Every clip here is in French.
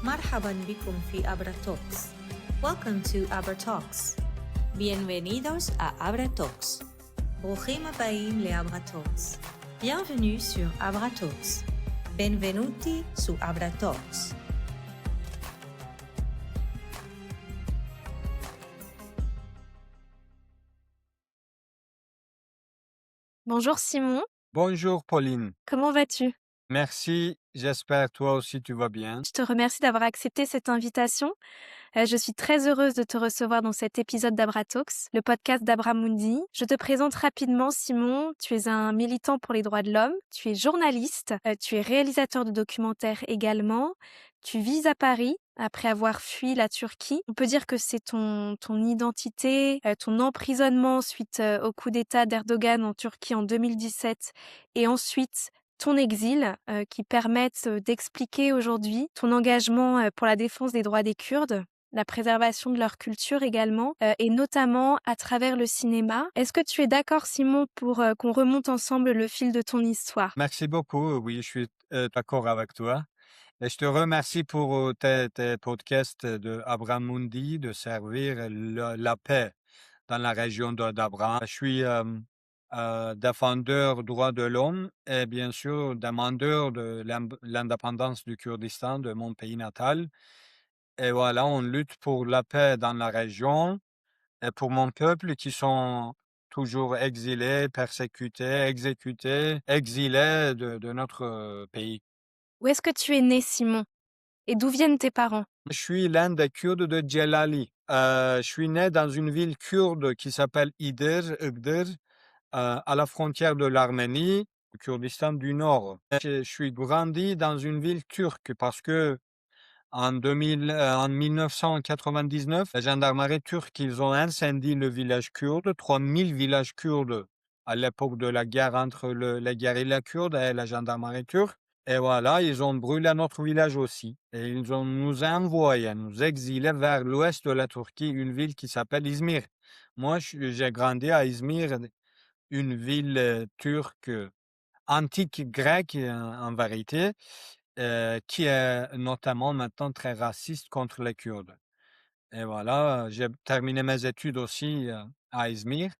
مرحبا بكم في Abra Talks. Welcome to Abra Talks. Bienvenidos a Abra Talks. ברוכים הבאים לאברה Talks. Bienvenue sur Abra Talks. Benvenuti su Abra Talks. Bonjour Simon, Bonjour Pauline. comment vas-tu? Merci, j'espère toi aussi tu vas bien. Je te remercie d'avoir accepté cette invitation. Je suis très heureuse de te recevoir dans cet épisode d'Abra Talks, le podcast d'Abramundi. Je te présente rapidement Simon, tu es un militant pour les droits de l'homme, tu es journaliste, tu es réalisateur de documentaires également, tu vis à Paris après avoir fui la Turquie. On peut dire que c'est ton identité, ton emprisonnement suite au coup d'État d'Erdogan en Turquie en 2017 et ensuite ton exil qui permettent d'expliquer aujourd'hui ton engagement pour la défense des droits des Kurdes, la préservation de leur culture également, et notamment à travers le cinéma. Est-ce que tu es d'accord, Simon, pour qu'on remonte ensemble le fil de ton histoire? Merci beaucoup, oui, je suis d'accord avec toi. Et je te remercie pour tes podcasts de Abraham Mundi de servir la paix dans la région d'Abraham. Je suis défendeur droits de l'homme et bien sûr demandeur de l'indépendance du Kurdistan, de mon pays natal. Et voilà, on lutte pour la paix dans la région. Et pour mon peuple qui sont toujours exilés, persécutés, exécutés, exilés de notre pays. Où est-ce que tu es né, Simon? Et d'où viennent tes parents? Je suis l'un des Kurdes de Djelali. Je suis né dans une ville kurde qui s'appelle Iğdır, à la frontière de l'Arménie, au Kurdistan du Nord. Je suis grandi dans une ville turque parce que en 1999, la gendarmerie turque, ils ont incendié le village kurde, 3000 villages kurdes à l'époque de la guerre entre les guérillas kurdes et la gendarmerie turque. Et voilà, ils ont brûlé notre village aussi. Et ils ont nous envoyés, nous exilés vers l'ouest de la Turquie, une ville qui s'appelle Izmir. Moi, j'ai grandi à Izmir, une ville turque antique grecque en vérité, qui est notamment maintenant très raciste contre les Kurdes. Et voilà, j'ai terminé mes études aussi à Izmir,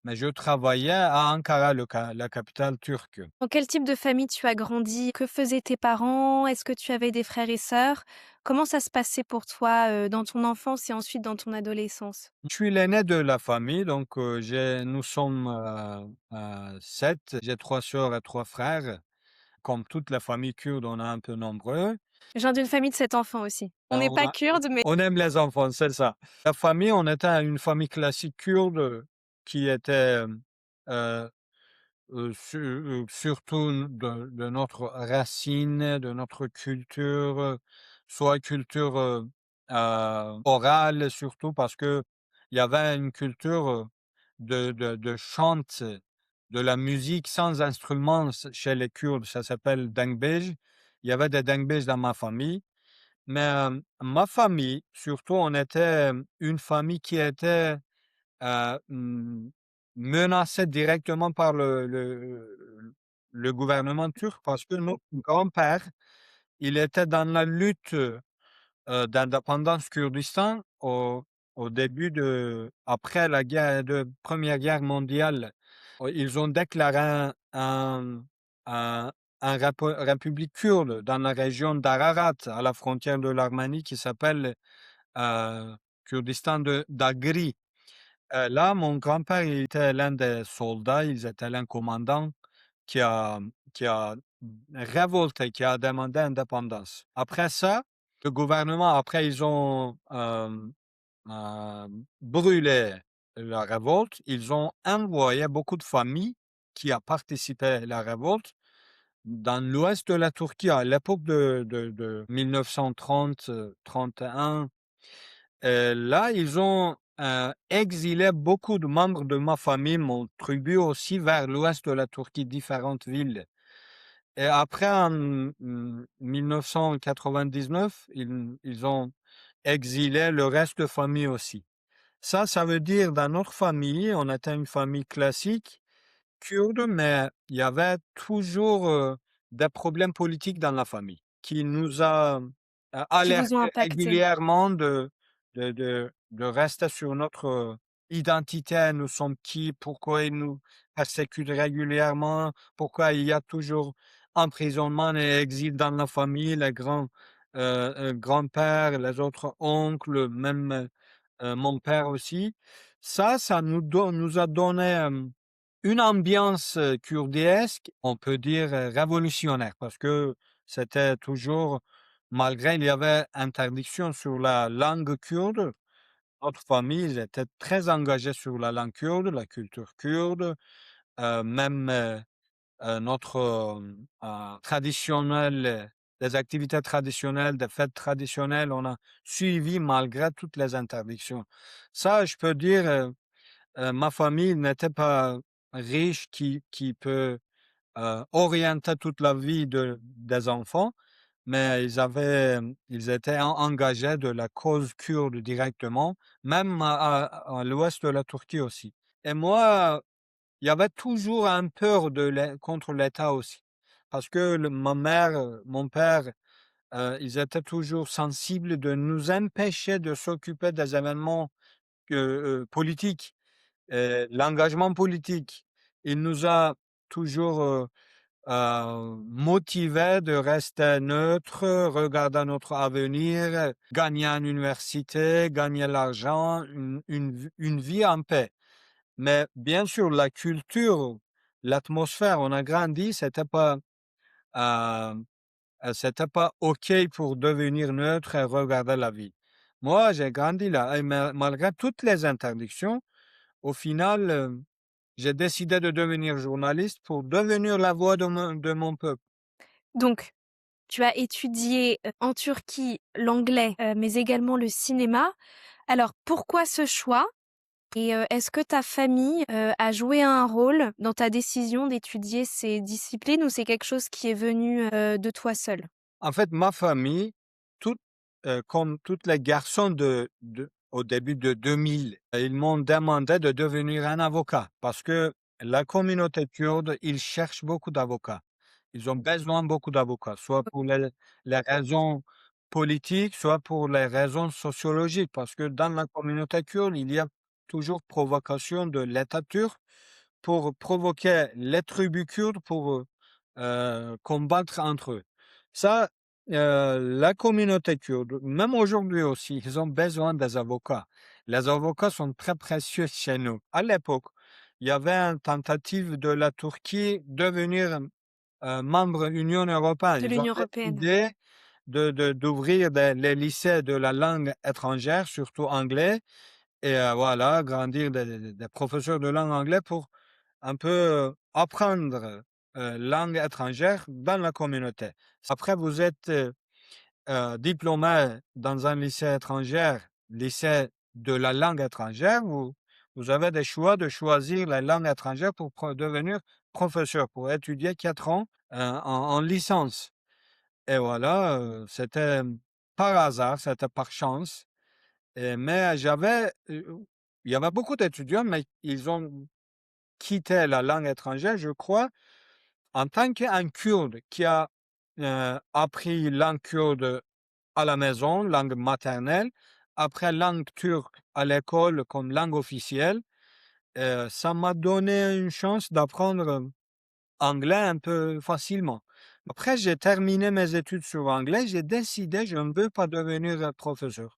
mais je travaillais à Ankara, la capitale turque. Dans quel type de famille tu as grandi? Que faisaient tes parents? Est-ce que tu avais des frères et sœurs? Comment ça se passait pour toi dans ton enfance et ensuite dans ton adolescence? Je suis l'aîné de la famille, donc nous sommes 7. J'ai 3 sœurs et 3 frères. Comme toute la famille kurde, on est un peu nombreux. Je viens d'une famille de 7 enfants aussi. On n'est pas kurdes, mais On aime les enfants, c'est ça. La famille, on était une famille classique kurde qui était surtout de notre racine, de notre culture, soit culture orale surtout parce que il y avait une culture de chant, de la musique sans instruments chez les Kurdes. Ça s'appelle dengbej. Il y avait des dengbej dans ma famille. Mais ma famille, surtout, on était une famille qui était heu, mmh, menacée directement par le gouvernement turc parce que notre grand-père, il était dans la lutte d'indépendance Kurdistan au début après la première guerre mondiale. Ils ont déclaré un république kurde dans la région d'Ararat, à la frontière de l'Arménie, qui s'appelle Kurdistan d'Agri. Là, mon grand-père, il était l'un des soldats, il était l'un commandant qui a qui a révolté, qui a demandé indépendance. Après ça, le gouvernement, après ils ont, brûlé la révolte. Ils ont envoyé beaucoup de familles qui a participé à la révolte dans l'ouest de la Turquie à l'époque de 1930, 31. Là, ils ont, exilé beaucoup de membres de ma famille, mon tribu aussi, vers l'ouest de la Turquie, différentes villes. Et après, en 1999, ils ont exilé le reste de famille aussi. Ça veut dire dans notre famille, on était une famille classique, kurde, mais il y avait toujours des problèmes politiques dans la famille qui nous a qui vous ont alerter impacté? régulièrement de rester sur notre, identité. Nous sommes qui? Pourquoi ils nous persécutent régulièrement? Pourquoi il y a toujours emprisonnement et exil dans la famille, les grands-pères, les autres oncles, même, mon père aussi. Ça nous a donné, une ambiance, kurdiesque, on peut dire, révolutionnaire parce que c'était toujours malgré il y avait interdiction sur la langue kurde, notre famille, ils étaient très engagés sur la langue kurde, la culture kurde, même, notre, traditionnel, les activités traditionnelles, des fêtes traditionnelles, on a suivi malgré toutes les interdictions. Ça, je peux dire, ma famille n'était pas riche qui peut, orienter toute la vie des enfants, mais ils étaient engagés de la cause kurde directement, même à l'ouest de la Turquie aussi. Et moi, il y avait toujours un peur contre l'État aussi. Parce que ma mère, mon père, ils étaient toujours sensibles de nous empêcher de s'occuper des événements politiques, l'engagement politique. Il nous a toujours motivés de rester neutre, regarder notre avenir, gagner une université, gagner l'argent, une vie en paix. Mais bien sûr, la culture, l'atmosphère, on a grandi, heu, c'était pas OK pour devenir neutre et regarder la vie. Moi, j'ai grandi là et malgré toutes les interdictions, au final, j'ai décidé de devenir journaliste pour devenir la voix de mon peuple. Donc, tu as étudié, en Turquie l'anglais, mais également le cinéma. Alors pourquoi ce choix? Et est-ce que ta famille, a joué un rôle dans ta décision d'étudier ces disciplines ou c'est quelque chose qui est venu, de toi seul? En fait, ma famille, toutes, comme tous les garçons au début de 2000, ils m'ont demandé de devenir un avocat parce que la communauté kurde, ils cherchent beaucoup d'avocats. Ils ont besoin beaucoup d'avocats, soit pour les raisons politiques, soit pour les raisons sociologiques, parce que dans la communauté kurde, il y a toujours provocation de l'État turc pour provoquer les tribus kurdes pour, combattre entre eux. Ça, la communauté kurde, même aujourd'hui aussi, ils ont besoin des avocats. Les avocats sont très précieux chez nous. À l'époque, il y avait une tentative de la Turquie devenir, membre Union européenne. De Ils ont l'Union européenne. décidé d'ouvrir les lycées de la langue étrangère, surtout anglais et voilà, grandir des professeurs de langue anglaise pour un peu, apprendre, langue étrangère dans la communauté. Après vous êtes, diplômé dans un lycée étranger, lycée de la langue étrangère, vous avez des choix de choisir la langue étrangère pour devenir professeur, pour étudier 4 ans, en licence et voilà, c'était, par hasard, c'était par chance mais il y avait beaucoup d'étudiants, mais ils ont quitté la langue étrangère, je crois, en tant qu'un Kurde qui a, appris langue kurde à la maison, langue maternelle, après langue turque à l'école comme langue officielle, ça m'a donné une chance d'apprendre, anglais un peu facilement. Après, j'ai terminé mes études sur anglais, j'ai décidé, je ne veux pas devenir, professeur.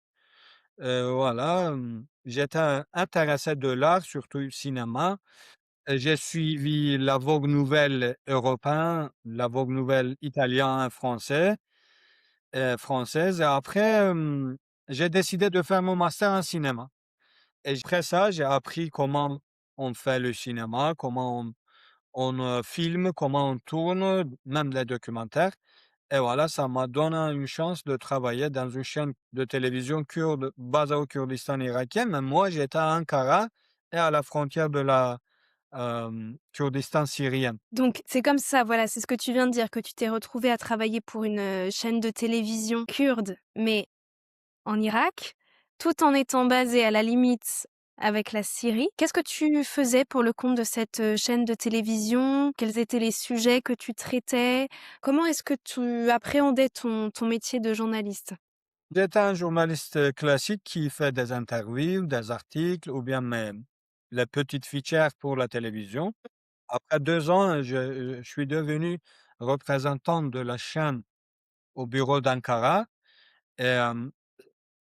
Voilà, j'étais intéressé de l'art, surtout le cinéma. J'ai suivi la Vogue nouvelle européen, la Vogue nouvelle italien et française et après, j'ai décidé de faire mon master en cinéma et après ça, j'ai appris comment on fait le cinéma, comment on, filme, comment on tourne, même les documentaires et voilà, ça m'a donné une chance de travailler dans une chaîne de télévision kurde basée au Kurdistan irakien, mais moi, j'étais à Ankara et à la frontière de la, Kurdistan syrienne. Donc c'est comme ça, voilà, c'est ce que tu viens de dire, que tu t'es retrouvé à travailler pour une, chaîne de télévision kurde, mais en Irak, tout en étant basé à la limite avec la Syrie. Qu'est-ce que tu faisais pour le compte de cette, chaîne de télévision? Quels étaient les sujets que tu traitais? Comment est-ce que tu appréhendais ton métier de journaliste? J'étais un journaliste, classique qui fait des interviews, des articles ou bien même les petites features pour la télévision. Après 2 ans, je suis devenu représentant de la chaîne au bureau d'Ankara et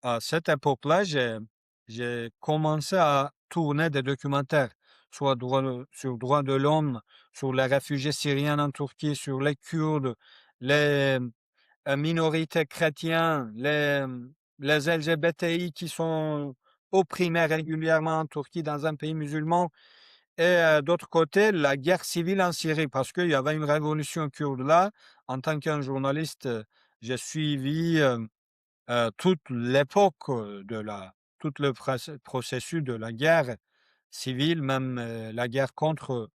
à cette époque-là, j'ai commencé à tourner des documentaires, soit sur droits de l'homme, sur les réfugiés syriens en Turquie, sur les Kurdes, les, minorités chrétiennes, les LGBTI qui sont opprimés régulièrement en Turquie, dans un pays musulman et d'autre côté, la guerre civile en Syrie parce qu'il y avait une révolution kurde là. En tant qu'un journaliste, j'ai suivi, toute l'époque, de la tout le processus de la guerre civile, même, la guerre contre,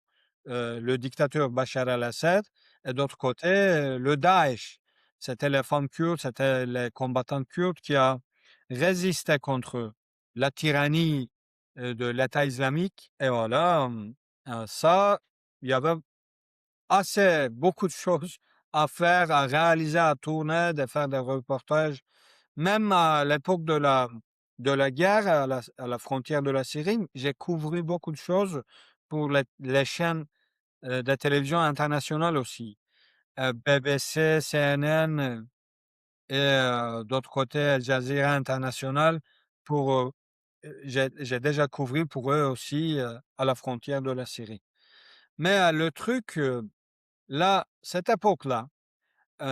le dictateur Bachar el-Assad et d'autre côté, le Daesh. C'était les femmes kurdes, c'était les combattantes kurdes qui a résisté contre la tyrannie, de l'État islamique et voilà, ça, il y avait assez beaucoup de choses à faire, à réaliser, à tourner, de faire des reportages. Même à l'époque de la guerre à la frontière de la Syrie, j'ai couvert beaucoup de choses pour les chaînes, de télévision internationales aussi, BBC, CNN, et d'autre côté Al Jazeera International pour, j'ai déjà couvert pour eux aussi, à la frontière de la Syrie. Mais, le truc, là, cette époque-là,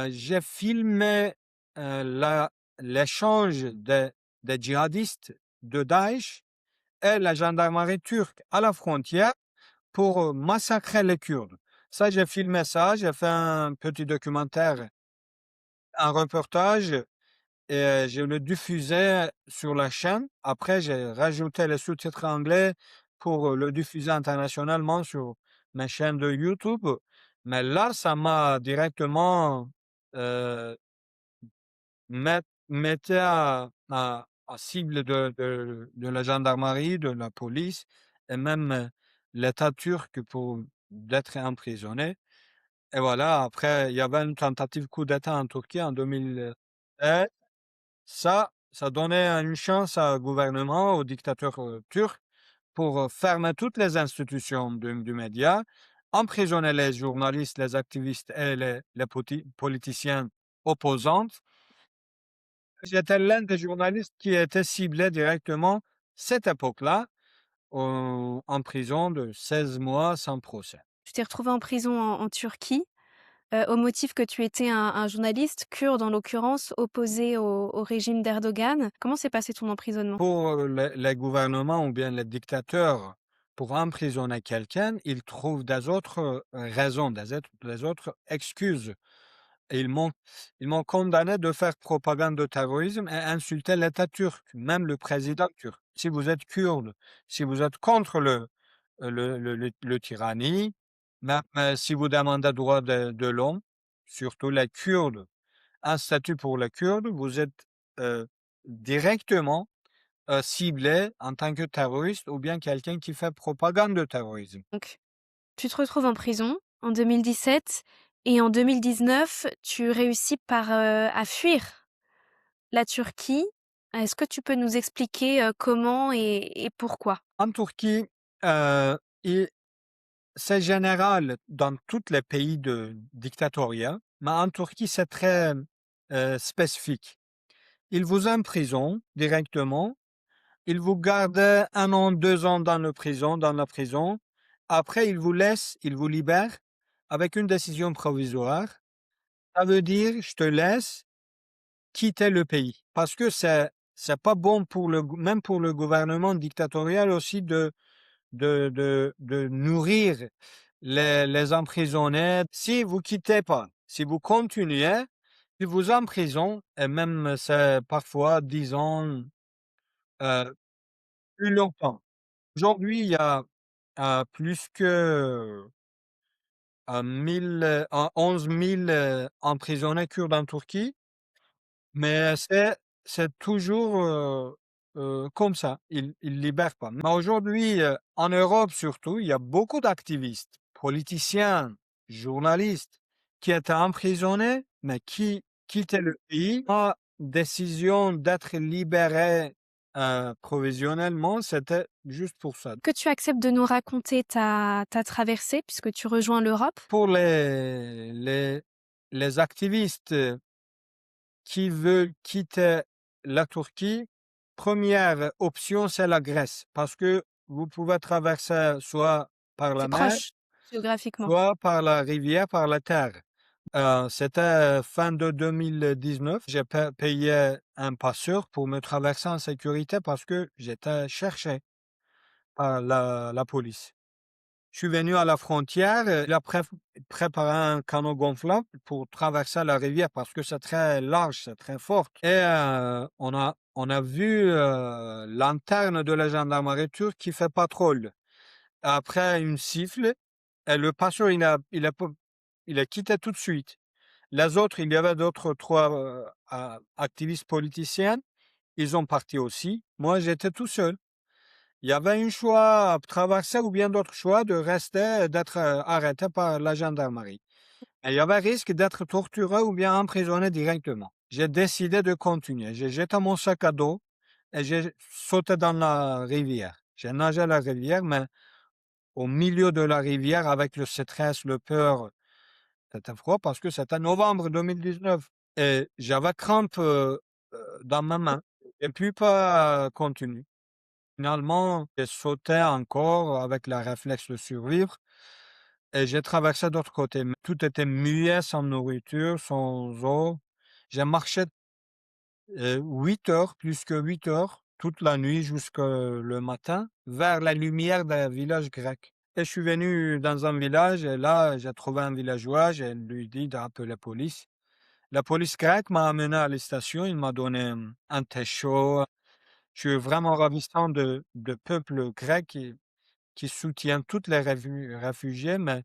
j'ai filmé, la l'échange des djihadistes de Daesh et la gendarmerie turque à la frontière pour, massacrer les Kurdes. Ça, j'ai filmé ça, j'ai fait un petit documentaire, un reportage et je le diffusais sur la chaîne. Après, j'ai rajouté les sous-titres anglais pour, le diffuser internationalement sur mes chaînes de YouTube. Mais là, ça m'a directement, heu m'était à cible de la gendarmerie, de la police et même, l'État turc pour d'être emprisonné et voilà, après il y avait une tentative coup d'État en Turquie en 2000 et ça donnait une chance au gouvernement, au dictateur, turc pour, fermer toutes les institutions du média, emprisonner les journalistes, les activistes et les politiciens opposants. J'étais l'un des journalistes qui était ciblé directement, cette époque-là, en prison de 16 mois sans procès. Tu t'es retrouvé en prison en Turquie, au motif que tu étais un journaliste kurde, en l'occurrence, opposé au régime d'Erdogan. Comment s'est passé ton emprisonnement? Pour, les gouvernements ou bien les dictateurs, pour emprisonner quelqu'un, ils trouvent des autres, raisons, des autres excuses et ils m'ont condamné de faire propagande de terrorisme et insulter l'État turc, même le président turc. Si vous êtes kurde, si vous êtes contre le tyrannie, même, si vous demandez droit de l'homme, surtout les Kurdes, un statut pour les Kurdes, vous êtes, directement, ciblé en tant que terroriste ou bien quelqu'un qui fait propagande de terrorisme. Donc, tu te retrouves en prison en 2017 et en 2019, tu réussis à fuir la Turquie. Est-ce que tu peux nous expliquer, comment et pourquoi? En Turquie, heu, il c'est général dans tous les pays dictatoriaux, mais en Turquie, c'est très, spécifique. Ils vous emprisonnent directement. Ils vous gardent 1 an, 2 ans dans la prison. Après, ils vous laissent, ils vous libèrent avec une décision provisoire. Ça veut dire: «Je te laisse quitter le pays». Parce que c'est pas bon pour même pour le gouvernement dictatorial aussi de nourrir les emprisonnés. Si vous quittez pas, si vous continuez, ils vous emprisonnent et même c'est parfois 10 ans, heu, plus longtemps. Aujourd'hui, il y a, plus que, 1000, 11 000, emprisonnés kurdes en Turquie, mais c'est toujours, comme ça, ils libèrent pas. Mais aujourd'hui, en Europe surtout, il y a beaucoup d'activistes, politiciens, journalistes qui étaient emprisonnés, mais qui quittaient le pays. Moi, décision d'être libéré provisionnellement, c'était juste pour ça. Que tu acceptes de nous raconter ta traversée puisque tu rejoins l'Europe? Pour les activistes qui veulent quitter la Turquie, première option, c'est la Grèce, parce que vous pouvez traverser soit par la C'est mer, proche géographiquement. soit par la rivière, par la terre. C'était fin de 2019. J'ai payé un passeur pour me traverser en sécurité parce que j'étais cherché par la police. Je suis venu à la frontière, il a préparé un canot gonflable pour traverser la rivière parce que c'est très large, c'est très fort. Et on a vu lanterne de la gendarmerie turque qui fait patrouille. Après une siffle, et le passeur, il a quitté tout de suite. Les autres, il y avait d'autres 3 activistes politiciens, ils ont parti aussi. Moi, j'étais tout seul. Il y avait un choix à traverser ou bien d'autres choix de rester, d'être, arrêté par la gendarmerie. Et il y avait risque d'être torturé ou bien emprisonné directement. J'ai décidé de continuer. J'ai jeté mon sac à dos et j'ai sauté dans la rivière. J'ai nagé la rivière, mais au milieu de la rivière avec le stress, le peur, c'était froid parce que c'était novembre 2019 et j'avais crampe, dans ma main et puis pas continuer. Finalement, j'ai sauté encore avec le réflexe de survivre et j'ai traversé de l'autre côté. Mais tout était muet, sans nourriture, sans eau. J'ai marché 8 heures, plus que 8 heures, toute la nuit jusqu'au le matin, vers la lumière d'un village grec. Et je suis venu dans un village et là, j'ai trouvé un villageois, je lui dit d'appeler la police. La police grecque m'a amené à la station, il m'a donné un thé chaud. Je suis vraiment ravissant de peuple grec qui soutient toutes les réfugiés, mais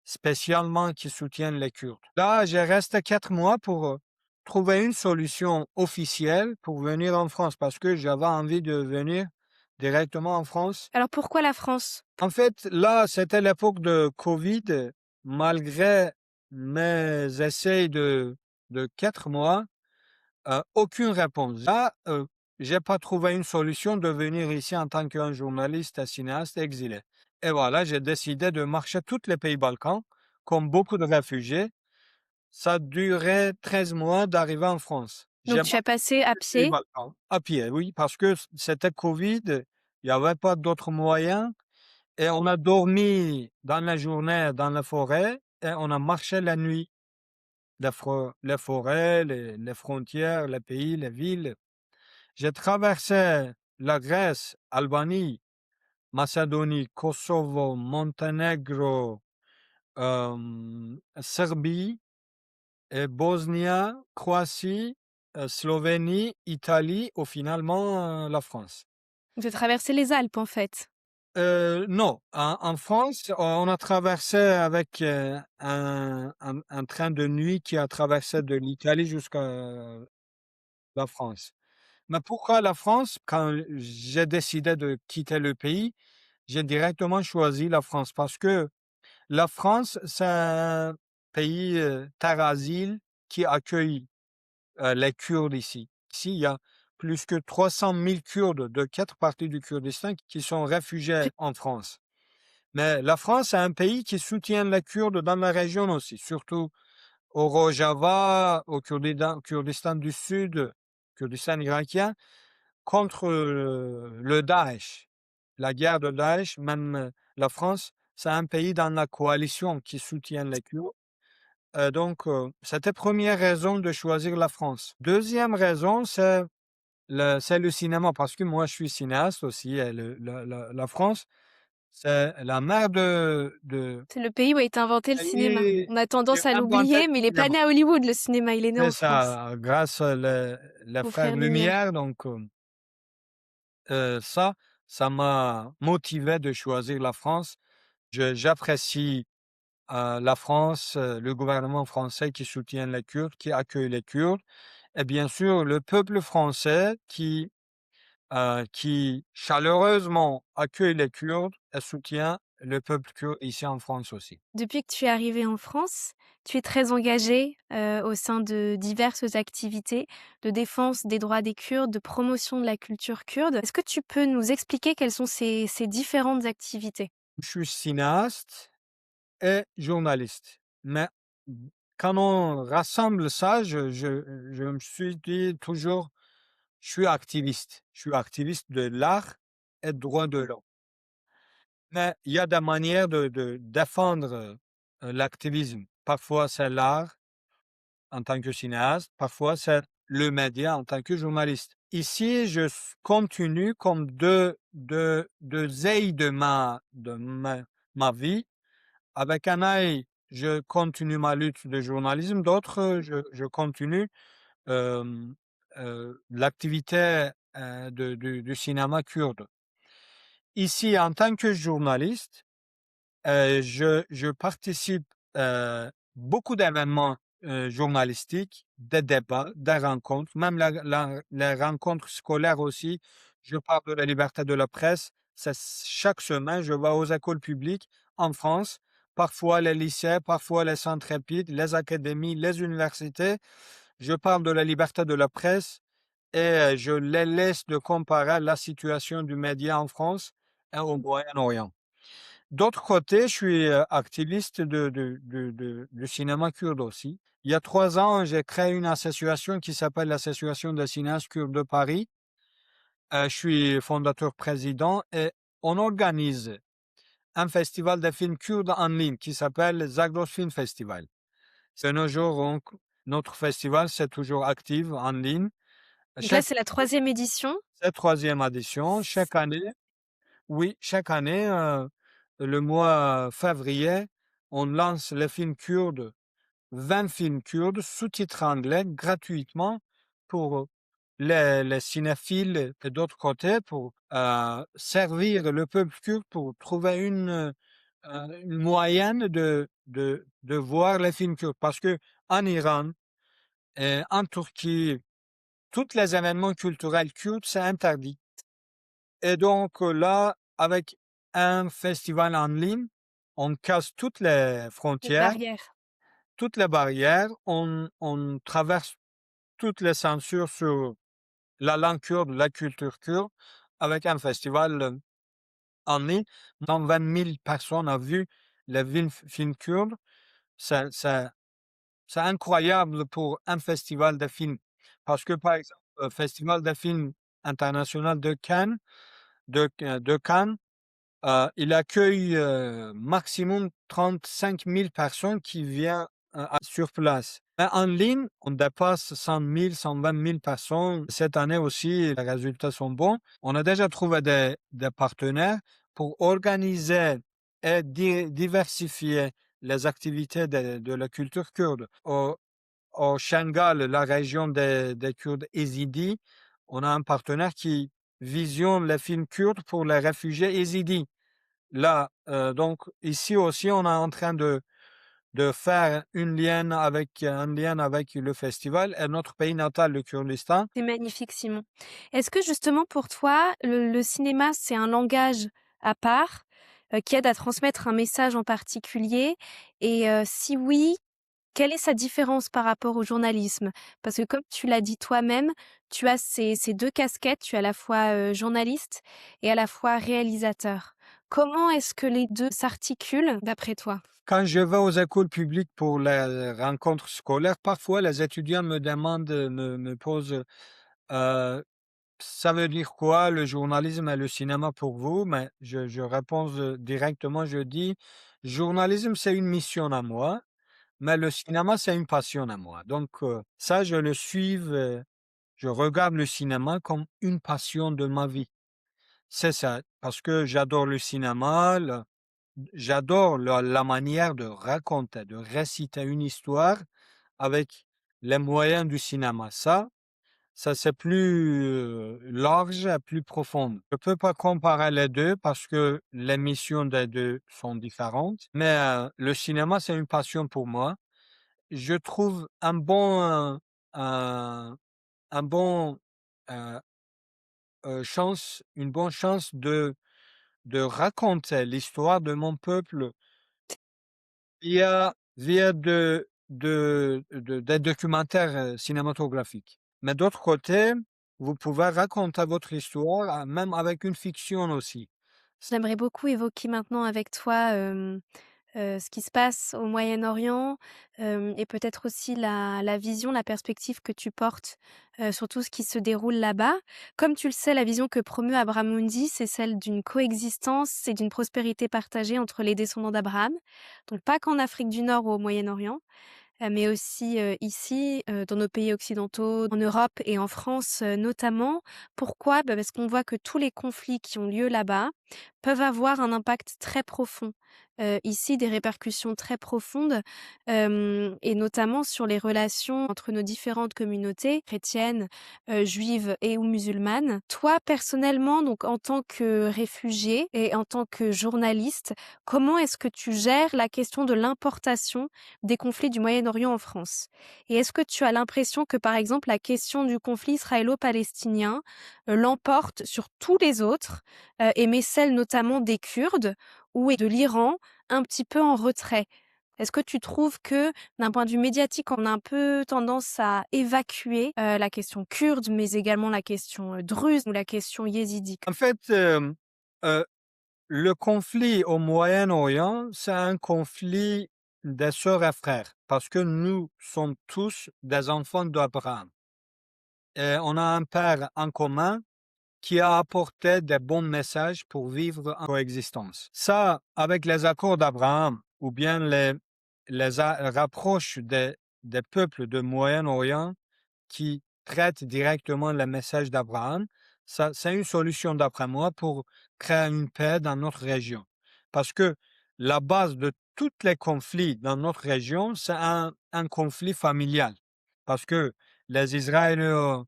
spécialement qui soutiennent les Kurdes. Là, j'ai resté 4 mois pour, trouver une solution officielle pour venir en France parce que j'avais envie de venir directement en France. Alors pourquoi la France? En fait, là, c'était l'époque de covid. Malgré mes essais de 4 mois, aucune réponse. Là, j'ai pas trouvé une solution de venir ici en tant qu'un journaliste et cinéaste exilé. Et voilà, j'ai décidé de marcher tous les pays Balkans, comme beaucoup de réfugiés. Ça durait 13 mois d'arriver en France. J'ai Donc tu as marché passé à les pays pied. Balkans, à pied, oui, parce que c'était covid, il y avait pas d'autres moyens et on a dormi dans la journée dans la forêt et on a marché la nuit. Les forêts, les frontières, les pays, les villes. J'ai traversé la Grèce, Albanie, Macédonie, Kosovo, Monténégro, Serbie et Bosnie, Croatie, Slovénie, Italie ou finalement, la France. Tu as traversé les Alpes en fait. Non, en France, on a traversé avec, un train de nuit qui a traversé de l'Italie jusqu'à la France. Mais pourquoi la France? Quand j'ai décidé de quitter le pays, j'ai directement choisi la France parce que la France, c'est un pays, terre asile qui accueille, les Kurdes ici. Ici, il y a plus que 300 000 Kurdes de 4 parties du Kurdistan qui sont réfugiés en France. Mais la France est un pays qui soutient les Kurdes dans la région aussi, surtout au Rojava, au Kurdistan du Sud, Kurdistan irakien. Contre, le Daesh, la guerre de Daesh, même, la France, c'est un pays dans la coalition qui soutient les Kurdes. Donc, c'était 1re raison de choisir la France. Deuxième raison, c'est le cinéma parce que moi je suis cinéaste aussi et le la France, c'est la mère de C'est le pays où a été inventé le cinéma. pays On a qui tendance a à inventé l'oublier, le mais il est pas cinéma. né à Hollywood, le cinéma, il est né C'est en France, ça, grâce, les aux frères frères Lumière. Lumière donc, ça, ça m'a motivé de choisir la France. J'apprécie, la France, le gouvernement français qui soutient les Kurdes, qui accueille les Kurdes et bien sûr le peuple français qui chaleureusement accueille les Kurdes et soutient le peuple kurde ici en France aussi. Depuis que tu es arrivé en France, tu es très engagé, au sein de diverses activités de défense des droits des Kurdes, de promotion de la culture kurde. Est-ce que tu peux nous expliquer quelles sont ces différentes activités? Je suis cinéaste et journaliste, mais quand on rassemble ça, je me suis dit toujours: «Je suis activiste». Je suis activiste de l'art et droit de l'homme. Mais il y a des manières de défendre, l'activisme. Parfois, c'est l'art en tant que cinéaste, parfois c'est le média en tant que journaliste. Ici, je continue comme deux ailes de ma vie. Avec un œil, je continue ma lutte de journalisme, d'autres, je continue, l'activité, du cinéma kurde. Ici, en tant que journaliste, je participe, beaucoup d'événements, journalistiques, des débats, des rencontres, même les rencontres scolaires aussi. Je parle de la liberté de la presse. C'est chaque semaine, je vais aux écoles publiques en France, parfois les lycées, parfois les centres-études, les académies, les universités. Je parle de la liberté de la presse et je les laisse de comparer la situation du média en France et au Moyen-Orient. D'autre côté, je suis, activiste du cinéma kurde aussi. Il y a 3 ans, j'ai créé une association qui s'appelle l'Association des cinéastes kurdes de Paris. Je suis fondateur président et on organise un festival de films kurdes en ligne qui s'appelle Zagros Film Festival. C'est nos jours, donc notre festival, c'est toujours actif en ligne. Donc là, Chaque c'est la troisième édition. C'est 3e édition. Chaque année, oui, chaque année, le mois février, on lance les films kurdes, 20 films kurdes sous-titres anglais gratuitement pour les cinéphiles et d'autres côtés pour servir le peuple kurde pour trouver une moyenne de voir les films kurdes. Parce que en Iran et en Turquie, tous les événements culturels kurdes, c'est interdit. Et donc là, avec un festival en ligne, on casse toutes les Les frontières, barrières. toutes les barrières, on traverse toutes les censures sur la langue kurde, la culture kurde, avec un festival, en ligne. Dans 20 000 personnes ont vu les films kurdes. C'est c'est incroyable pour un festival de films. Parce que, par exemple, le festival de films international de Cannes, il accueille, maximum 35 000 personnes qui viennent, sur place. Mais en ligne, on dépasse 100 000, 120 000 personnes. Cette année aussi, les résultats sont bons. On a déjà trouvé des partenaires pour organiser et diversifier les activités de la culture kurde. Au Shengal, la région des Kurdes yézidis, on a un partenaire qui visionne les films kurdes pour les réfugiés yézidis. Là, donc ici aussi, on est en train de faire un lien avec le festival et notre pays natal, le Kurdistan. C'est magnifique, Simon. Est-ce que justement pour toi, le cinéma, c'est un langage à part, qui aide à transmettre un message en particulier? Et si oui, quelle est sa différence par rapport au journalisme? Parce que comme tu l'as dit toi-même, tu as ces 2 casquettes, tu es à la fois, journaliste et à la fois réalisateur. Comment est-ce que les 2 s'articulent d'après toi? Quand je vais aux écoles publiques pour les rencontres scolaires, parfois les étudiants me demandent, me posent, «Ça veut dire quoi le journalisme et le cinéma pour vous?» Mais je réponds, directement, je dis: «Journalisme, c'est une mission à moi, mais le cinéma, c'est une passion à moi». Donc ça, je le suis, je regarde le cinéma comme une passion de ma vie. C'est ça, parce que j'adore le cinéma, j'adore la manière de raconter, de réciter une histoire avec les moyens du cinéma. Ça c'est plus, large et plus profond. Je peux pas comparer les 2 parce que les missions des 2 sont différentes, mais le cinéma, c'est une passion pour moi. Je trouve un un bon, heu une bonne chance de raconter l'histoire de mon peuple via des documentaires, cinématographiques. Mais d'autre côté, vous pouvez raconter votre histoire, même avec une fiction aussi. J'aimerais beaucoup évoquer maintenant avec toi, ce qui se passe au Moyen-Orient, et peut-être aussi la vision, la perspective que tu portes, sur tout ce qui se déroule là-bas. Comme tu le sais, la vision que promeut Abraham Mundi, c'est celle d'une coexistence et d'une prospérité partagée entre les descendants d'Abraham. Donc pas qu'en Afrique du Nord ou au Moyen-Orient, mais aussi, ici, dans nos pays occidentaux, en Europe et en France, notamment. Pourquoi? Bah, parce qu'on voit que tous les conflits qui ont lieu là-bas peuvent avoir un impact très profond. Ici, des répercussions très profondes, et notamment sur les relations entre nos différentes communautés chrétiennes, juives et ou musulmanes. Toi, personnellement, donc en tant que réfugié et en tant que journaliste, comment est-ce que tu gères la question de l'importation des conflits du Moyen-Orient en France? Et est-ce que tu as l'impression que, par exemple, la question du conflit israélo-palestinien, l'emporte sur tous les autres, et met celle notamment des Kurdes ou de l'Iran un petit peu en retrait? Est-ce que tu trouves que, d'un point de vue médiatique, on a un peu tendance à évacuer, la question kurde, mais également la question, druze ou la question yézidi? En fait, heu, le conflit au Moyen-Orient, c'est un conflit des sœurs et frères, parce que nous sommes tous des enfants d'Abraham et on a un père en commun qui a apporté des bons messages pour vivre en coexistence. Ça, avec les accords d'Abraham ou bien les rapproches des peuples du Moyen-Orient qui traitent directement le message d'Abraham, ça, c'est une solution d'après moi pour créer une paix dans notre région. Parce que la base de tous les conflits dans notre région, c'est un conflit familial. Parce que les Israéliens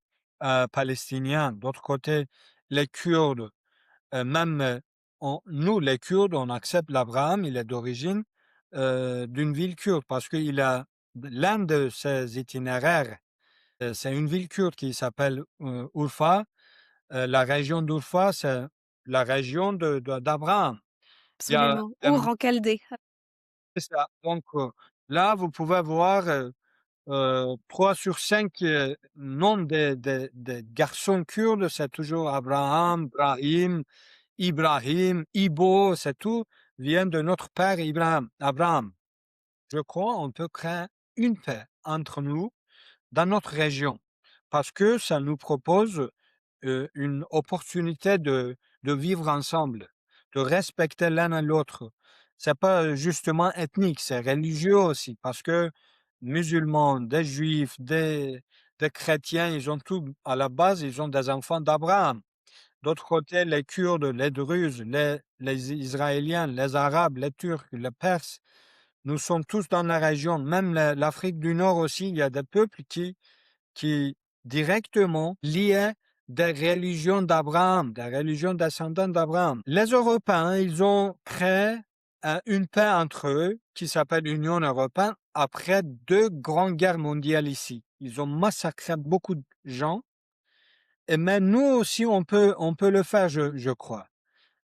palestiniens, d'autre côté, les Kurdes, même nous, les Kurdes, on accepte l'Abraham, il est d'origine d'une ville kurde parce qu'il a l'un de ses itinéraires, c'est une ville kurde qui s'appelle Urfa. La région d'Urfa, c'est la région d'Abraham. Il y a, Absolument. Our en chaldée. c'est ça. Donc là, vous pouvez voir 3 sur 5 noms des garçons kurdes, c'est toujours Abraham, Brahim, Ibrahim, Ibo, c'est tout vient de notre père Abraham. Je crois on peut créer une paix entre nous dans notre région parce que ça nous propose, une opportunité de vivre ensemble, de respecter l'un à l'autre. C'est pas justement ethnique, c'est religieux aussi parce que musulmans, des juifs, des chrétiens, ils ont tout à la base, ils ont des enfants d'Abraham. D'autre côté, les Kurdes, les Druzes, les Israéliens, les Arabes, les Turcs, les Perses, nous sommes tous dans la région. Même l'Afrique du Nord aussi, il y a des peuples qui directement liaient des religions d'Abraham, des religions descendantes d'Abraham. Les Européens, ils ont créé une paix entre eux qui s'appelle l'Union européenne après 2 grandes guerres mondiales ici. Ils ont massacré beaucoup de gens et mais nous aussi, on peut le faire, je crois.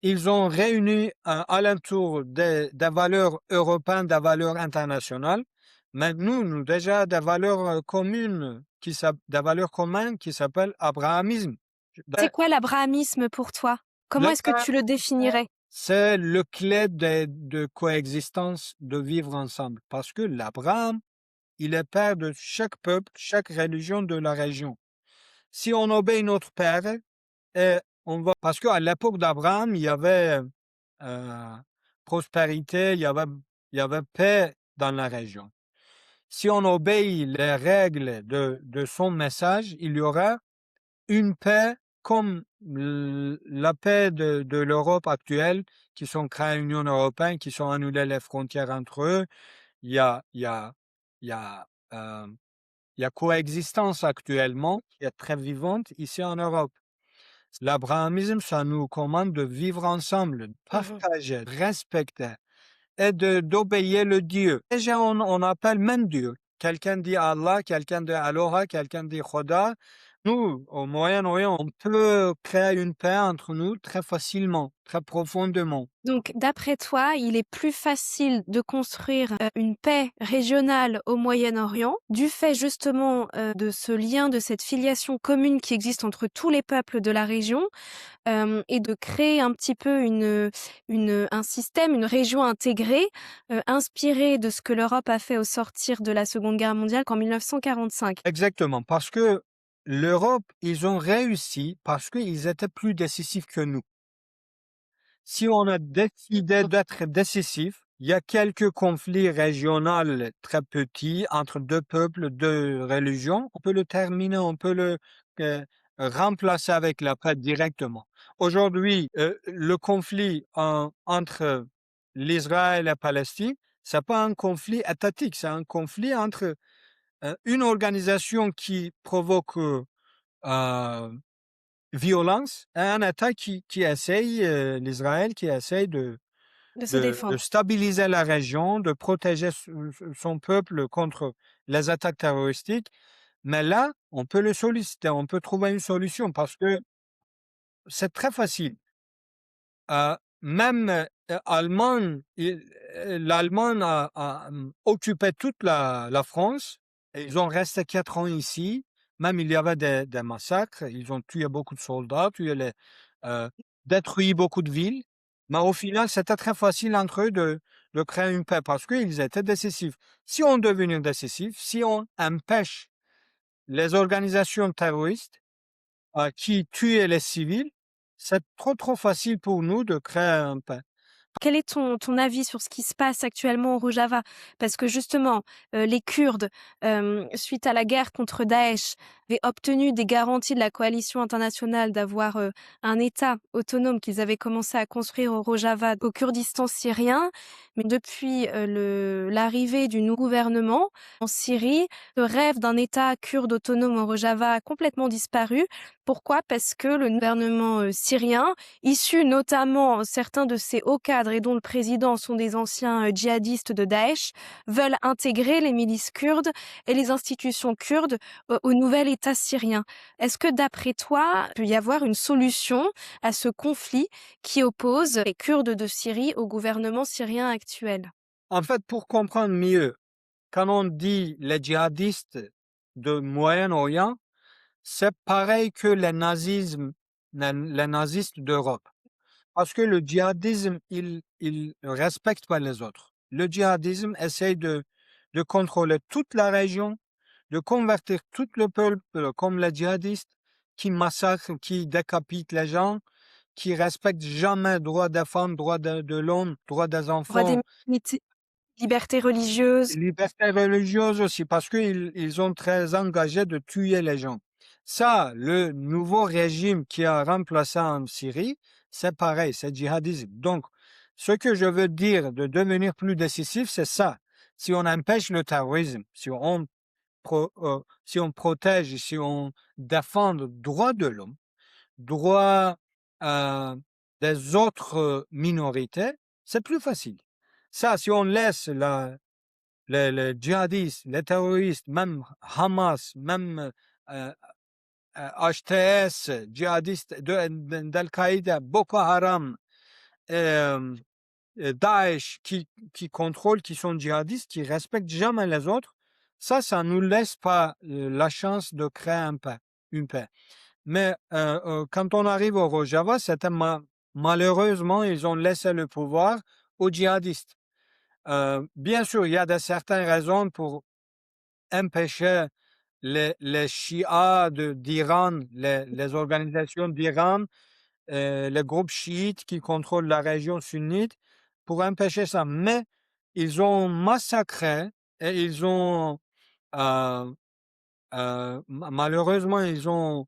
Ils ont réuni alentour des valeurs européennes, des valeurs internationales. Mais nous déjà des valeurs communes, des valeurs communes qui s'appellent abrahamisme. C'est Ben, quoi l'abrahamisme pour toi? Comment est-ce que tu le l'abrahamisme, définirais? c'est le clé de coexistence, de vivre ensemble. Parce que l'Abraham, il est père de chaque peuple, chaque religion de la région. Si on obéit notre père, et on va parce qu'à l'époque d'Abraham, il y avait, prospérité, il y avait paix dans la région. Si on obéit les règles de son message, il y aura une paix comme la paix de l'Europe actuelle, qui sont créés l'Union européenne, qui sont annulées les frontières entre eux. Il y a il y a il y a, il y a coexistence actuellement qui est très vivante ici en Europe. L'abrahamisme, ça nous commande de vivre ensemble, de Mmh. partager, de respecter et d'obéir le Dieu. Déjà, on appelle même Dieu. Quelqu'un dit Allah, quelqu'un dit Aloha, quelqu'un dit Khoda. Nous, au Moyen-Orient, on peut créer une paix entre nous très facilement, très profondément. Donc, d'après toi, il est plus facile de construire, une paix régionale au Moyen-Orient, du fait justement, de ce lien, de cette filiation commune qui existe entre tous les peuples de la région, et de créer un petit peu un système, une région intégrée, inspirée de ce que l'Europe a fait au sortir de la Seconde Guerre mondiale qu'en 1945. Exactement, parce que l'Europe, ils ont réussi parce qu'ils étaient plus décisifs que nous. Si on a décidé d'être décisif, il y a quelques conflits régionaux très petits entre 2 peuples, 2 religions, on peut le terminer, on peut le, heu, remplacer avec la paix directement. Aujourd'hui, le conflit entre l'Israël et la Palestine, c'est pas un conflit étatique, c'est un conflit entre, une organisation qui provoque, violence et un État qui essaye, l'Israël qui essaye de De se de défendre. stabiliser la région, de protéger son peuple contre les attaques terroristiques. Mais là, on peut le solliciter, on peut trouver une solution parce que c'est très facile. Même, Allemagne, l'Allemagne a occupé toute la France et ils ont resté 4 ans ici. Même il y avait des massacres, ils ont tué beaucoup de soldats, heu, détruit beaucoup de villes. Mais au final, c'était très facile entre eux de créer une paix parce qu'ils étaient décisifs. Si on devenait décisif, si on empêche les organisations terroristes qui tuaient les civils, c'est trop facile pour nous de créer un paix. Quel est ton avis sur ce qui se passe actuellement au Rojava? Parce que justement, les Kurdes, suite à la guerre contre Daesh, avaient obtenu des garanties de la coalition internationale d'avoir, un État autonome qu'ils avaient commencé à construire au Rojava, au Kurdistan syrien. Mais depuis, l'arrivée du nouveau gouvernement en Syrie, le rêve d'un État kurde autonome au Rojava a complètement disparu. Pourquoi? Parce que le gouvernement, syrien, issus notamment, certains de ces hauts cadres et dont le président sont des anciens djihadistes de Daesh, veulent intégrer les milices kurdes et les institutions kurdes au nouvel État syrien. Est-ce que d'après toi, il peut y avoir une solution à ce conflit qui oppose les Kurdes de Syrie au gouvernement syrien actuel? En fait, pour comprendre mieux, quand on dit les djihadistes de Moyen-Orient, c'est pareil que les nazistes d'Europe. Parce que le djihadisme, il respecte pas les autres. Le djihadisme essaye de contrôler toute la région, de convertir tout le peuple comme les djihadistes qui massacrent, qui décapitent les gens, qui respectent jamais droits des femmes, droits de l'homme, droits des Droits des enfants. minorités, libertés religieuses. Liberté religieuse aussi, parce qu'ils sont très engagés de tuer les gens. Ça, le nouveau régime qui a remplacé en Syrie, c'est pareil, c'est djihadisme. Donc, ce que je veux dire de devenir plus décisif, c'est ça. Si on empêche le terrorisme, si on protège, si on défend le droit de l'homme, droit des autres minorités, c'est plus facile. Ça, si on laisse les djihadistes, les terroristes, même Hamas, même euh, HTS, djihadistes d'Al-Qaïda, Boko Haram, euh, Daesh qui contrôlent, qui sont djihadistes, qui respectent jamais les autres, ça nous laisse pas la chance de créer une paix. Mais quand on arrive au Rojava, malheureusement, ils ont laissé le pouvoir aux djihadistes. Bien sûr, il y a de certaines raisons pour empêcher les chiites d'Iran, les organisations d'Iran, les groupes chiites qui contrôlent la région sunnite, pour empêcher ça. Mais ils ont massacré et ils ont euh, malheureusement, ils ont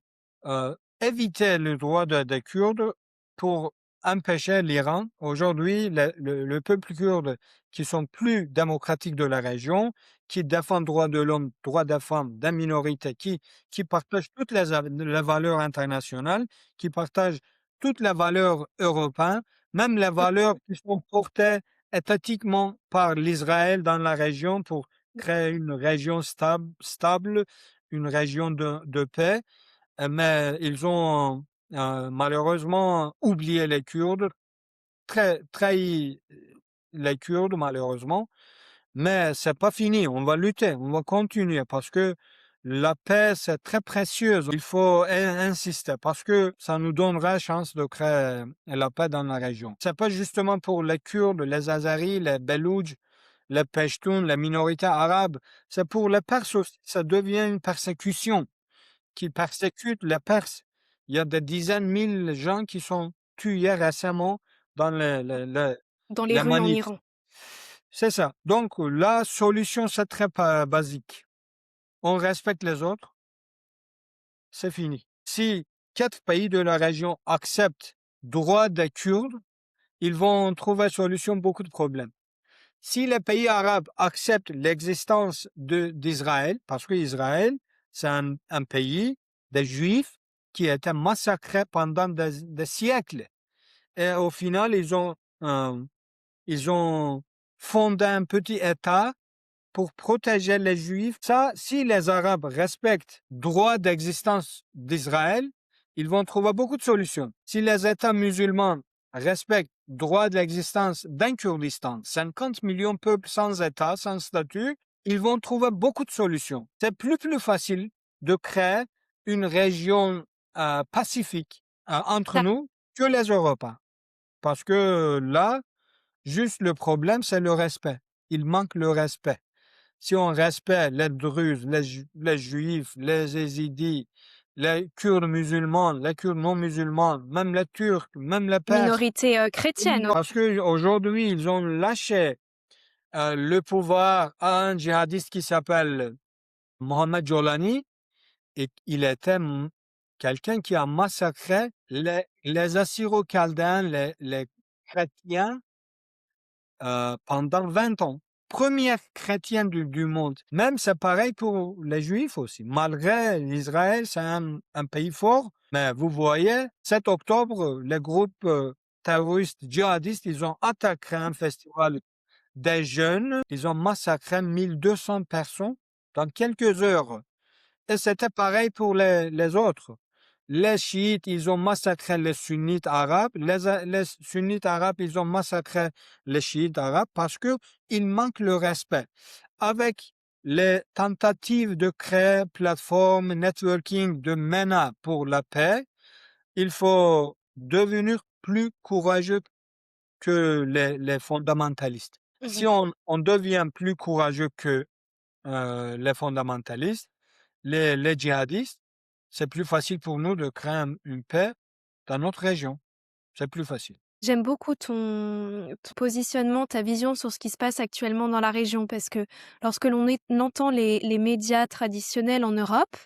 évité le droit des Kurdes pour empêcher l'Iran. Aujourd'hui, le peuple kurde, qui sont plus démocratiques de la région, qui défendent droits de l'homme, droits des femmes, des minorités, qui partagent toutes les valeurs internationales, qui partagent toutes les valeurs européennes, même les valeurs qui sont portées étatiquement par l'Israël dans la région pour créer une région stable, une région de paix. mais ils ont malheureusement oublié les Kurdes, trahi les Kurdes malheureusement. Mais c'est pas fini, on va lutter, on va continuer parce que la paix, c'est très précieuse. Il faut insister parce que ça nous donnera chance de créer la paix dans la région. C'est pas justement pour les Kurdes, les Azaris, les Beloudj, les Pashtuns, les minorités arabes, c'est pour les Perses aussi. Ça devient une persécution qui persécute les Perses. Il y a des dizaines de mille gens qui sont tués récemment dans Dans les les rues en manifs. Iran. C'est ça. Donc, la solution, c'est très basique. On respecte les autres, c'est fini. Si 4 pays de la région acceptent droit des Kurdes, ils vont trouver solution beaucoup de problèmes. Si les pays arabes acceptent l'existence d'Israël, parce que Israël, c'est un pays des Juifs qui a été massacré pendant des siècles. Et au final, ils ont fondé un petit État pour protéger les Juifs. Ça, si les Arabes respectent le droit d'existence d'Israël, ils vont trouver beaucoup de solutions. Si les États musulmans respectent le droit de l'existence d'un Kurdistan, 50 millions de peuples sans État, sans statut, ils vont trouver beaucoup de solutions. C'est plus facile de créer une région pacifique entre nous que les Européens. Parce que là, juste le problème, c'est le respect. Il manque le respect. Si on respecte les Druzes, les Juifs, les Yézidis, les Kurdes musulmans, les Kurdes non musulmans, même les Turcs, même les Perses, Minorité chrétienne. parce qu'aujourd'hui, ils ont lâché le pouvoir à un djihadiste qui s'appelle Mohamed Jolani, et il était quelqu'un qui a massacré les Assyro-Chaldéens, les chrétiens, pendant 20 ans. Première chrétienne du monde. Même c'est pareil pour les Juifs aussi. Malgré l'Israël, c'est un pays fort. Mais vous voyez, 7 octobre, les groupes terroristes djihadistes, ils ont attaqué un festival des jeunes. Ils ont massacré 1200 personnes dans quelques heures. Et c'était pareil pour les autres. Les chiites, ils ont massacré les sunnites arabes. Les sunnites arabes, ils ont massacré les chiites arabes parce qu'il manque le respect. Avec les tentatives de créer plateforme networking de MENA pour la paix, il faut devenir plus courageux que les fondamentalistes. Si on devient plus courageux que les fondamentalistes, les djihadistes, c'est plus facile pour nous de créer une paix dans notre région. C'est plus facile. J'aime beaucoup ton positionnement, ta vision sur ce qui se passe actuellement dans la région, parce que lorsque l'on entend les médias traditionnels en Europe,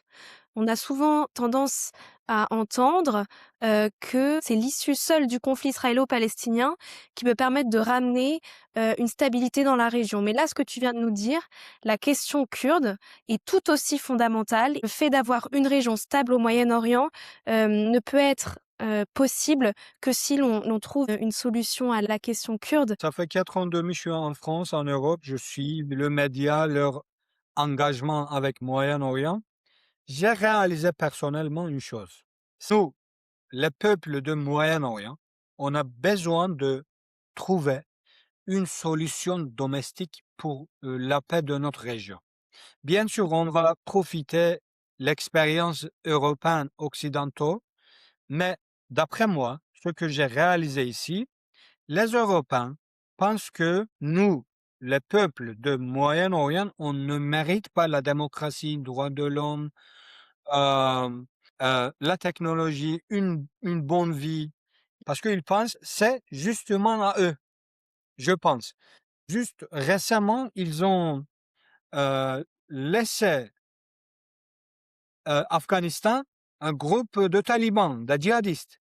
on a souvent tendance à entendre que c'est l'issue seule du conflit israélo-palestinien qui peut permettre de ramener une stabilité dans la région. Mais là, ce que tu viens de nous dire, la question kurde est tout aussi fondamentale. Le fait d'avoir une région stable au Moyen-Orient ne peut être possible que si l'on trouve une solution à la question kurde. Ça fait 4 ans et demi que je suis en France, en Europe. Je suis le média, leur engagement avec Moyen-Orient. J'ai réalisé personnellement une chose. Nous, les peuples de Moyen-Orient, on a besoin de trouver une solution domestique pour la paix de notre région. Bien sûr, on va profiter de l'expérience européenne occidentale, mais d'après moi, ce que j'ai réalisé ici, les Européens pensent que nous, les peuples de Moyen-Orient, on ne mérite pas la démocratie, le droit de l'homme, euh, la technologie, une bonne vie, parce qu'ils pensent que c'est justement à eux, je pense. Juste récemment, ils ont laissé Afghanistan un groupe de talibans, de djihadistes.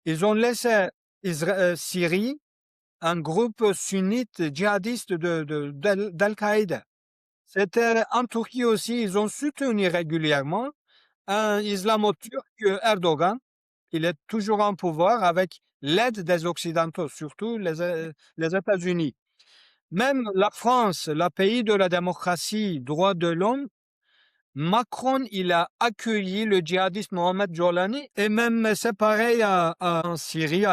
Ils ont laissé Syrie un groupe sunnite djihadiste d'Al-Qaïda. C'était en Turquie aussi, ils ont soutenu régulièrement un islamo-turc Erdogan. Il est toujours en pouvoir avec l'aide des Occidentaux, surtout les États-Unis. Même la France, le pays de la démocratie, droit de l'homme, Macron, il a accueilli le djihadiste Mohamed Jolani et même c'est pareil en Syrie,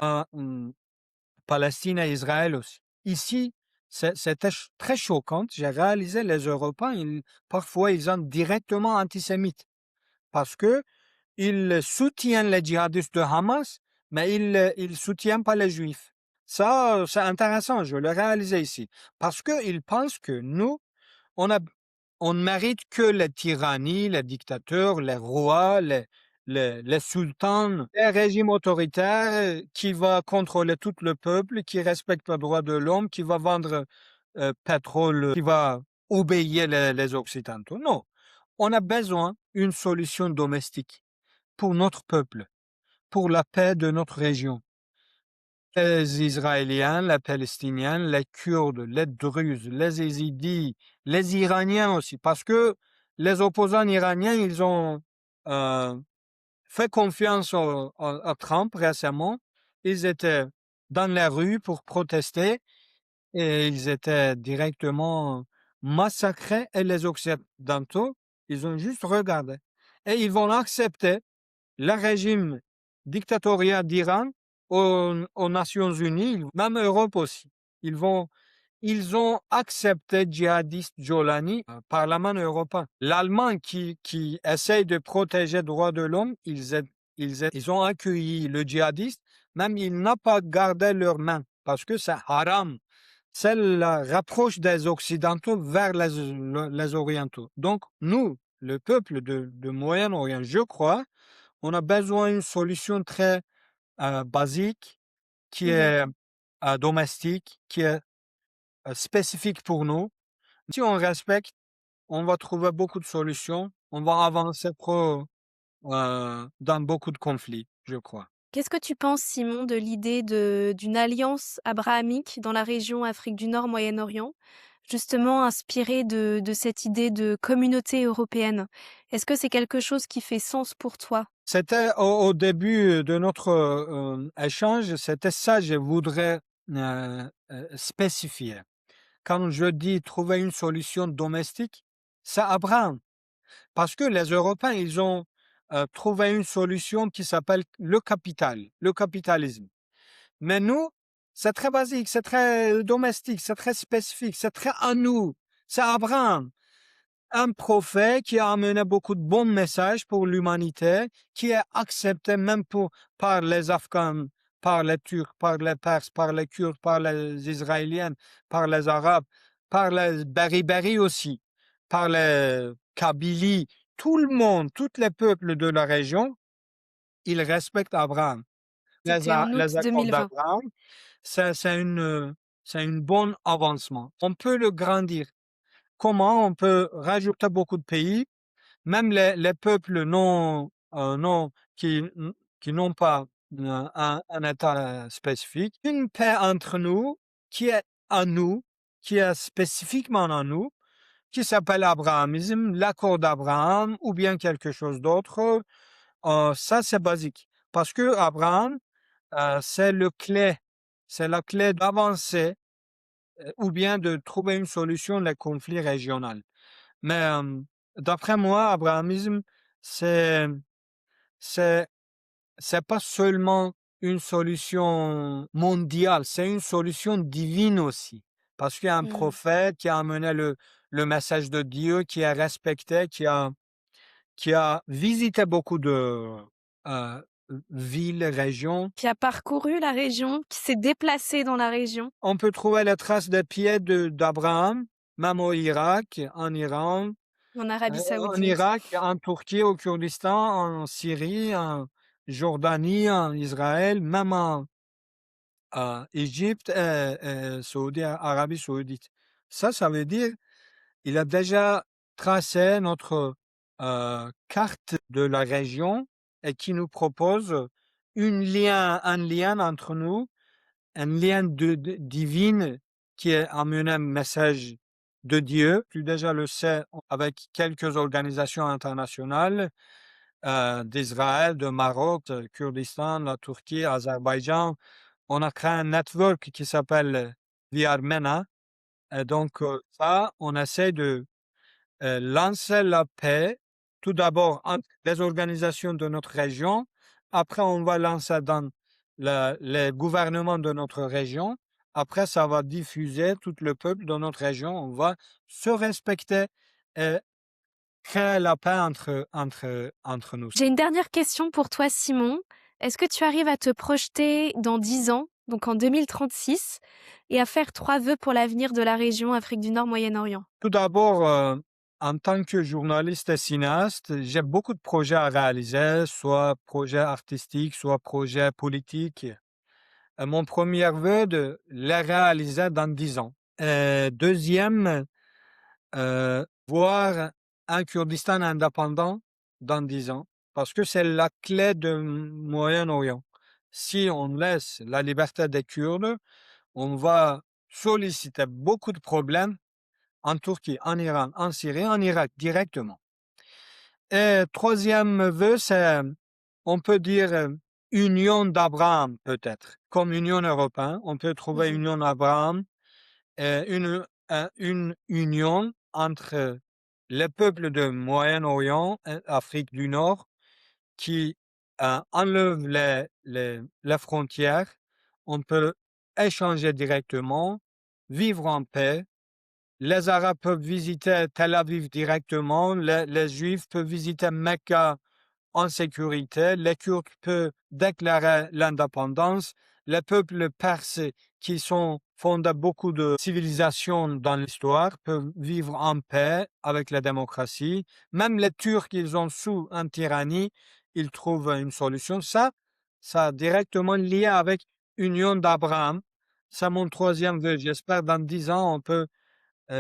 Palestine et Israël aussi. Ici, c'était très choquant. J'ai réalisé les Européens, parfois ils sont directement antisémites parce que ils soutiennent les djihadistes de Hamas, mais ils soutiennent pas les Juifs. Ça, c'est intéressant, je l'ai réalisé ici. Parce qu'ils pensent que nous, on a, on ne mérite que les tyrannies, les dictateurs, les rois, les sultans, les régimes autoritaires qui va contrôler tout le peuple, qui respecte les droits de l'homme, qui va vendre pétrole, qui va obéir les Occidentaux. Non, on a besoin d'une solution domestique pour notre peuple, pour la paix de notre région. Les Israéliens, les Palestiniens, les Kurdes, les Druzes, les Yézidis, les Iraniens aussi, parce que les opposants iraniens, ils ont euh, fait confiance à Trump récemment. Ils étaient dans les rues pour protester et ils étaient directement massacrés et les Occidentaux, ils ont juste regardé. Et ils vont accepter le régime dictatorial d'Iran aux Nations Unies, même Europe aussi. Ils ont accepté djihadiste Jolani au Parlement européen. L'Allemagne qui essaye de protéger les droits de l'homme, ils ont accueilli le djihadiste, même il n'a pas gardé leurs mains parce que c'est haram. C'est la rapproche des Occidentaux vers les Orientaux. Donc, nous, le peuple de Moyen-Orient, je crois, on a besoin d'une solution très basique, qui Mmh mh. est domestique, qui est spécifique pour nous. Si on respecte, on va trouver beaucoup de solutions. On va avancer dans beaucoup de conflits, je crois. Qu'est-ce que tu penses, Simon, de l'idée d'une alliance abrahamique dans la région Afrique du Nord, Moyen-Orient, justement inspirée de cette idée de communauté européenne? Est-ce que c'est quelque chose qui fait sens pour toi? C'était au début de notre échange, c'était ça, je voudrais spécifier. Quand je dis trouver une solution domestique, c'est Abraham. Parce que les Européens, ils ont trouvé une solution qui s'appelle le capital, le capitalisme. Mais nous, c'est très basique, c'est très domestique, c'est très spécifique, c'est très à nous. C'est Abraham, un prophète qui a amené beaucoup de bons messages pour l'humanité, qui est accepté même par les Afghans, par les Turcs, par les Perses, par les Kurdes, par les Israéliens, par les Arabes, par les Beriberi aussi, par les Kabylie, tout le monde, tous les peuples de la région, ils respectent Abraham. C'était en août Les accords 2020. d'Abraham, c'est une bonne avancement. On peut le grandir. Comment on peut rajouter beaucoup de pays, même les peuples non qui n'ont pas un État spécifique, une paix entre nous, qui est à nous, qui est spécifiquement à nous, qui s'appelle abrahamisme, l'accord d'Abraham ou bien quelque chose d'autre. Ça, c'est basique. Parce que Abraham, c'est la clé d'avancer ou bien de trouver une solution aux conflits régionaux. Mais d'après moi, abrahamisme, c'est c'est c'est pas seulement une solution mondiale, c'est une solution divine aussi. Parce qu'il y a un Mmh. prophète qui a amené le message de Dieu, qui est respecté, qui a visité beaucoup de euh, villes, régions. Qui a parcouru la région, qui s'est déplacé dans la région. On peut trouver les traces des pieds d'Abraham, même au Irak, en Iran, En Arabie En Saoudite. Irak, en Turquie, au Kurdistan, en Syrie, en Jordanie, en Israël, même en Égypte et Arabie Saoudite. Ça veut dire il a déjà tracé notre carte de la région et qui nous propose un lien entre nous, un lien divin qui est amené un message de Dieu. Tu déjà le sais avec quelques organisations internationales d'Israël, de Maroc, de Kurdistan, la Turquie, Azerbaïdjan. On a créé un network qui s'appelle Via Armena. Et donc, ça, on essaie de lancer la paix tout d'abord entre les organisations de notre région. Après, on va lancer dans les gouvernements de notre région. Après, ça va diffuser tout le peuple de notre région. On va se respecter et créer la paix entre nous. J'ai une dernière question pour toi, Simon. Est-ce que tu arrives à te projeter dans 10 ans, donc en 2036, et à faire 3 vœux pour l'avenir de la région Afrique du Nord, Moyen-Orient? Tout d'abord, en tant que journaliste et cinéaste, j'ai beaucoup de projets à réaliser, soit projets artistiques, soit projets politiques. Mon premier vœu de les réaliser dans 10 ans. Deuxième, voir un Kurdistan indépendant dans 10 ans, parce que c'est la clé de Moyen-Orient. Si on laisse la liberté des Kurdes, on va solliciter beaucoup de problèmes en Turquie, en Iran, en Syrie, en Irak directement. Et troisième vœu, c'est, on peut dire, union d'Abraham peut-être, comme Union européenne. On peut trouver Mhm. union d'Abraham, une union entre les peuples de Moyen-Orient et Afrique du Nord qui enlève les frontières. On peut échanger directement, vivre en paix. Les Arabes peuvent visiter Tel Aviv directement, les Juifs peuvent visiter Mecca en sécurité, les Kurdes peuvent déclarer l'indépendance, les peuples perses qui sont fondé beaucoup de civilisations dans l'histoire peuvent vivre en paix avec la démocratie. Même les Turcs, ils ont sous une tyrannie, ils trouvent une solution. Ça directement lié avec Union d'Abraham. C'est mon troisième vœu. J'espère dans 10 ans, on peut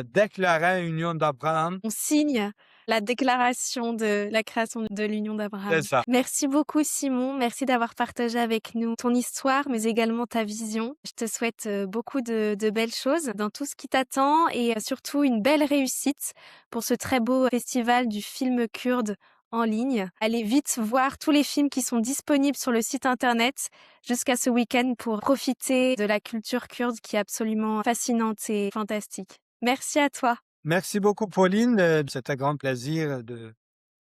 déclarer Union d'Abraham. On signe la déclaration de la création de l'Union d'Abraham. C'est ça. Merci beaucoup, Simon. Merci d'avoir partagé avec nous ton histoire, mais également ta vision. Je te souhaite beaucoup de belles choses dans tout ce qui t'attend et surtout une belle réussite pour ce très beau festival du film kurde en ligne. Allez vite voir tous les films qui sont disponibles sur le site internet jusqu'à ce week-end pour profiter de la culture kurde qui est absolument fascinante et fantastique. Merci à toi. Merci beaucoup, Pauline. C'est un grand plaisir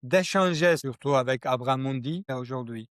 d'échanger, surtout avec Abraham Mundi aujourd'hui.